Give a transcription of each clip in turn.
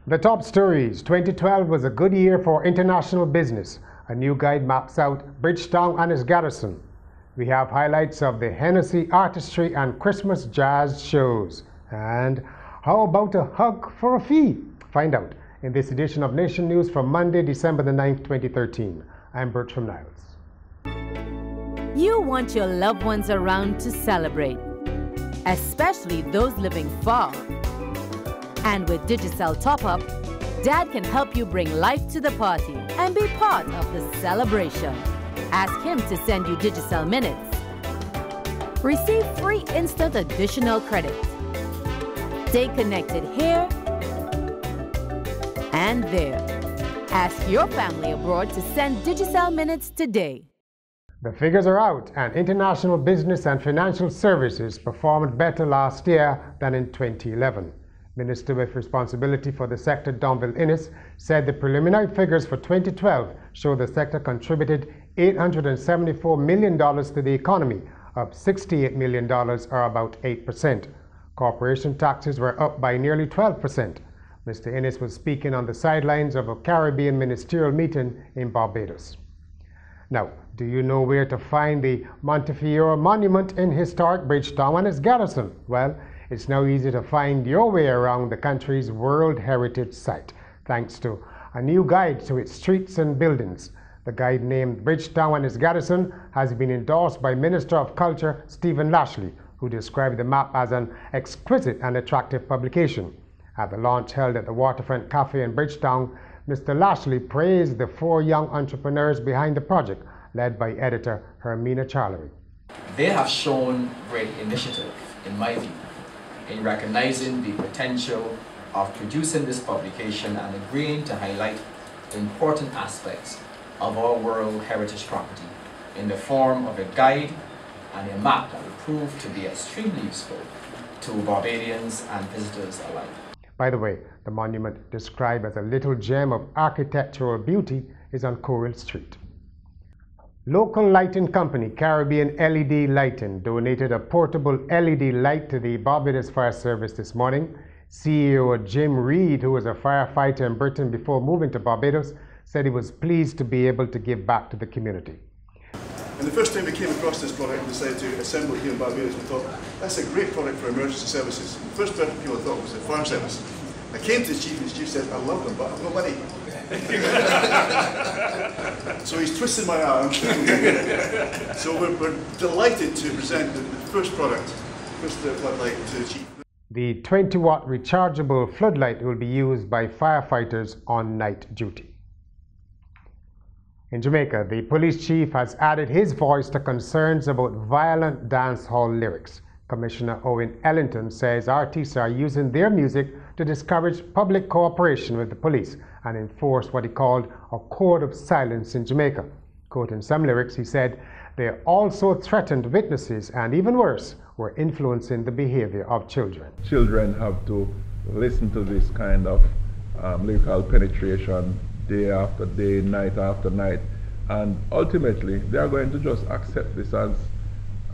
The top stories. 2012 was a good year for international business. A new guide maps out Bridgetown and its garrison. We have highlights of the Hennessy artistry and Christmas jazz shows. And how about a hug for a fee? Find out in this edition of Nation News from Monday, December the 9th, 2013. I'm Bertram Niles. You want your loved ones around to celebrate, especially those living far. And with Digicel Top-Up, Dad can help you bring life to the party and be part of the celebration. Ask him to send you Digicel Minutes. Receive free instant additional credit. Stay connected here and there. Ask your family abroad to send Digicel Minutes today. The figures are out, and international business and financial services performed better last year than in 2011. Minister with responsibility for the sector, Donville Innes, said the preliminary figures for 2012 show the sector contributed $874 million to the economy, up $68 million or about 8%. Corporation taxes were up by nearly 12%. Mr. Innes was speaking on the sidelines of a Caribbean ministerial meeting in Barbados. Now, do you know where to find the Montefiore Monument in historic Bridgetown and its garrison? Well, it's now easy to find your way around the country's World Heritage Site, thanks to a new guide to its streets and buildings. The guide, named Bridgetown and its garrison, has been endorsed by Minister of Culture Stephen Lashley, who described the map as an exquisite and attractive publication. At the launch held at the Waterfront Cafe in Bridgetown, Mr. Lashley praised the 4 young entrepreneurs behind the project, led by editor Hermina Charlery. They have shown great initiative, in my view, in recognizing the potential of producing this publication and agreeing to highlight the important aspects of our World Heritage property in the form of a guide and a map that will prove to be extremely useful to Barbadians and visitors alike. By the way, the monument, described as a little gem of architectural beauty, is on Coral Street. Local lighting company Caribbean LED Lighting donated a portable LED light to the Barbados Fire Service this morning. CEO Jim Reed, who was a firefighter in Britain before moving to Barbados, said he was pleased to be able to give back to the community. And the first time we came across this product and decided to assemble it here in Barbados, we thought, that's a great product for emergency services. The first person people thought was the fire service. I came to the chief and the chief said, I love them, but I've no money. So he's twisted my arm. So we're delighted to present the first product, first floodlight to the chief. The 20-watt rechargeable floodlight will be used by firefighters on night duty. In Jamaica, the police chief has added his voice to concerns about violent dancehall lyrics. Commissioner Owen Ellington says artists are using their music to discourage public cooperation with the police and enforce what he called a code of silence in Jamaica. Quoting some lyrics, he said, they also threatened witnesses and, even worse, were influencing the behavior of children. Children have to listen to this kind of lyrical penetration day after day, night after night, and ultimately they are going to just accept this as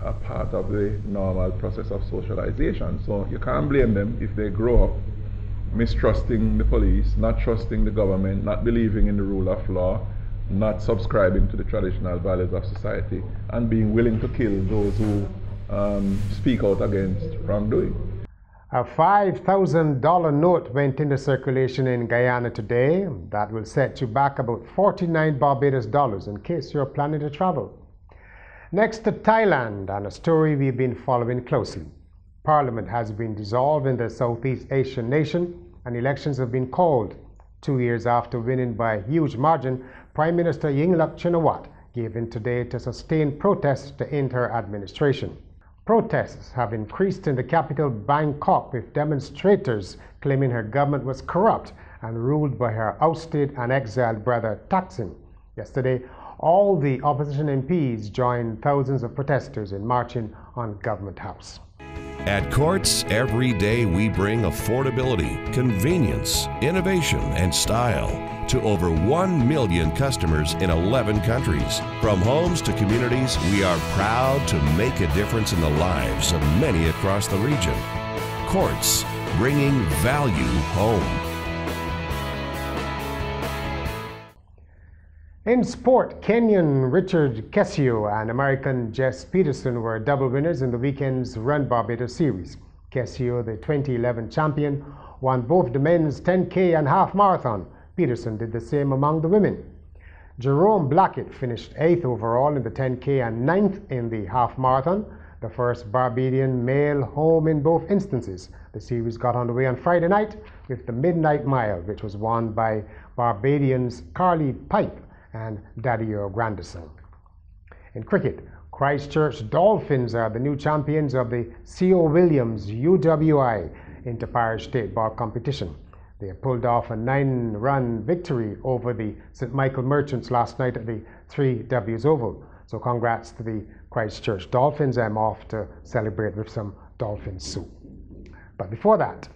a part of the normal process of socialization. So you can't blame them if they grow up mistrusting the police, not trusting the government, not believing in the rule of law, not subscribing to the traditional values of society, and being willing to kill those who speak out against wrongdoing. A $5,000 note went into circulation in Guyana today. That will set you back about 49 Barbados dollars in case you're planning to travel. Next to Thailand, and a story we've been following closely. Parliament has been dissolved in the Southeast Asian nation, and elections have been called. 2 years after winning by a huge margin, Prime Minister Yingluck Shinawatra gave in today to sustain protests to end her administration. Protests have increased in the capital Bangkok, with demonstrators claiming her government was corrupt and ruled by her ousted and exiled brother Thaksin. Yesterday, all the opposition MPs joined thousands of protesters in marching on Government House. At Courts, every day we bring affordability, convenience, innovation, and style to over 1 million customers in 11 countries. From homes to communities, we are proud to make a difference in the lives of many across the region. Courts, bringing value home. In sport, Kenyan Richard Kesio and American Jess Peterson were double winners in the weekend's Run Barbados series. Kesio, the 2011 champion, won both the men's 10K and half marathon. Peterson did the same among the women. Jerome Blackett finished 8th overall in the 10K and 9th in the half marathon, the first Barbadian male home in both instances. The series got underway on Friday night with the Midnight Mile, which was won by Barbadians Carly Pipe and Dadio Grandison. In cricket, Christchurch Dolphins are the new champions of the C.O. Williams UWI Inter-Parish State Ball Competition. They pulled off a 9-run victory over the St. Michael Merchants last night at the 3Ws Oval. So congrats to the Christchurch Dolphins. I'm off to celebrate with some dolphin soup. But before that,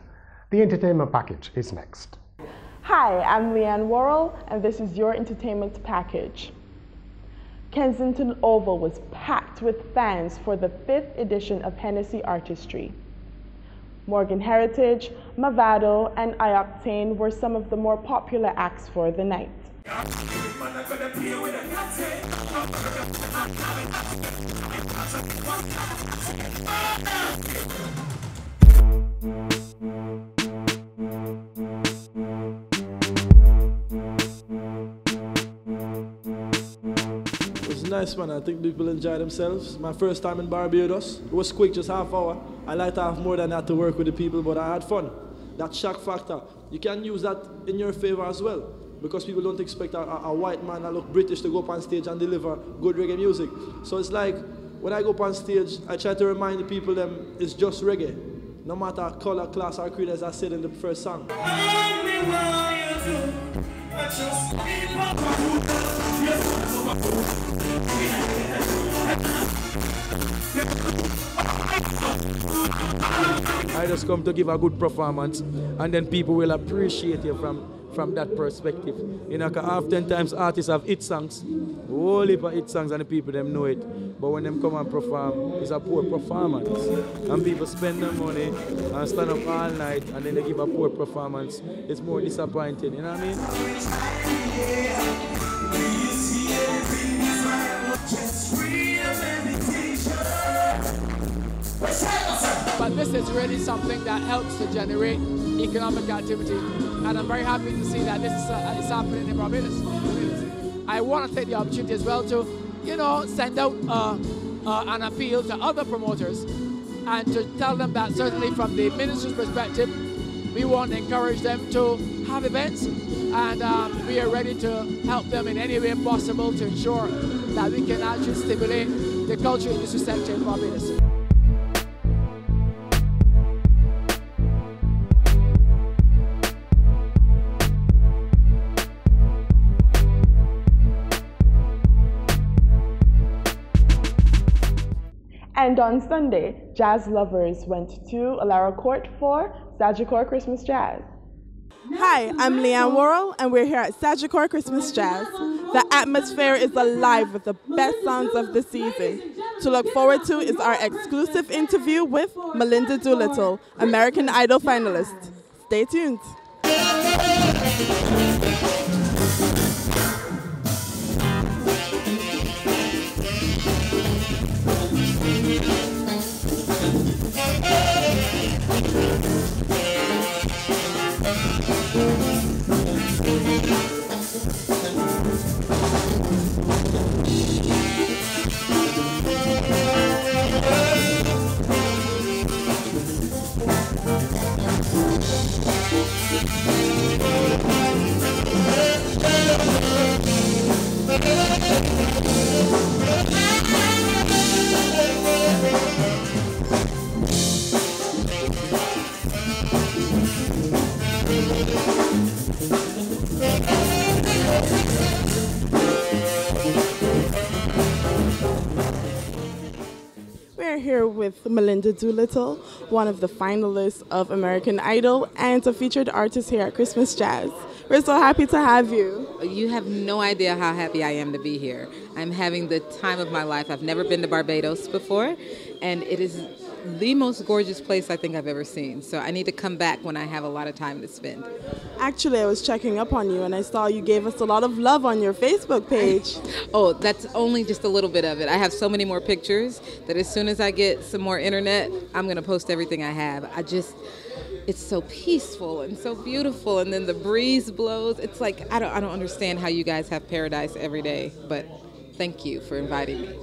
the entertainment package is next. Hi, I'm Leanne Worrell, and this is your entertainment package. Kensington Oval was packed with fans for the 5th edition of Hennessy Artistry. Morgan Heritage, Mavado, and I-octane were some of the more popular acts for the night. Nice, man. I think people enjoy themselves. My first time in Barbados. It was quick, just half hour. I like to have more than that to work with the people, but I had fun. That shock factor, you can use that in your favor as well, because people don't expect a white man that look British to go up on stage and deliver good reggae music. So it's like, when I go up on stage, I try to remind the people them it's just reggae. No matter color, class, or creed, as I said in the first song. I just come to give a good performance, and then people will appreciate you from that perspective. You know, oftentimes artists have hit songs, a whole heap of hit songs, and the people them know it. But when them come and perform, it's a poor performance. And people spend their money and stand up all night, and then they give a poor performance. It's more disappointing, you know what I mean? But this is really something that helps to generate economic activity, and I'm very happy to see that this is happening in Barbados. I want to take the opportunity as well to, you know, send out an appeal to other promoters and to tell them that certainly from the ministry's perspective, we want to encourage them to have events, and we are ready to help them in any way possible to ensure that we can actually stimulate the culture industry sector in Barbados. And on Sunday, jazz lovers went to Alara Court for Sagicor Christmas Jazz. Hi, I'm Leanne Worrell, and we're here at Sagicor Christmas Jazz. The atmosphere is alive with the best songs of the season. To look forward to is our exclusive interview with Melinda Doolittle, American Idol finalist. Stay tuned. We're here with Melinda Doolittle, one of the finalists of American Idol and a featured artist here at Christmas Jazz. We're so happy to have you. You have no idea how happy I am to be here. I'm having the time of my life. I've never been to Barbados before, and it is the most gorgeous place I think I've ever seen. So I need to come back when I have a lot of time to spend. Actually, I was checking up on you and I saw you gave us a lot of love on your Facebook page. Oh, that's only just a little bit of it. I have so many more pictures that as soon as I get some more internet, I'm going to post everything I have. It's so peaceful and so beautiful, and then the breeze blows. It's like, I don't understand how you guys have paradise every day, but thank you for inviting me.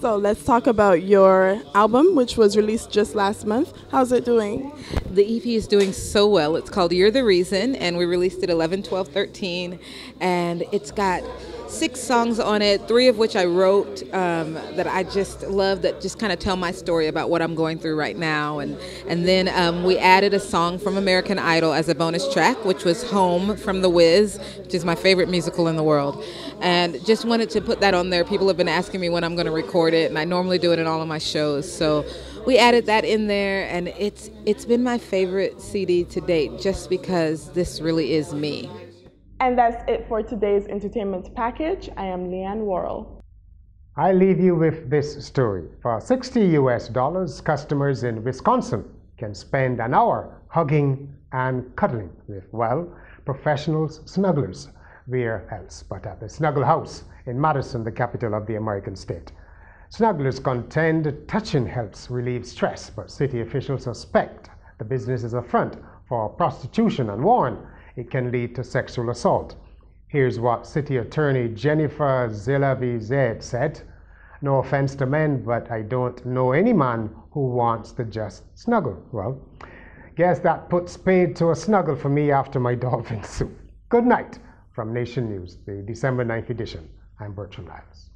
So let's talk about your album, which was released just last month. How's it doing? The EP is doing so well. It's called You're the Reason, and we released it 11/12/13, and it's got 6 songs on it, 3 of which I wrote that I just love, that just kind of tell my story about what I'm going through right now. And then we added a song from American Idol as a bonus track, which was Home from The Wiz, which is my favorite musical in the world. And just wanted to put that on there. People have been asking me when I'm going to record it, and I normally do it in all of my shows. So we added that in there, and it's been my favorite CD to date, just because this really is me. And that's it for today's entertainment package. I am Leanne Worrell. I leave you with this story. For $60, customers in Wisconsin can spend an hour hugging and cuddling with, well, professional snugglers. Where else but at the Snuggle House in Madison, the capital of the American state. Snugglers contend touching helps relieve stress, but city officials suspect the business is a front for prostitution and warn it can lead to sexual assault. Here's what City Attorney Jennifer Zilavizet said. No offense to men, but I don't know any man who wants to just snuggle. Well, guess that puts paid to a snuggle for me after my dolphin soup. Good night from Nation News, the December 9th edition. I'm Bertrand Lyles.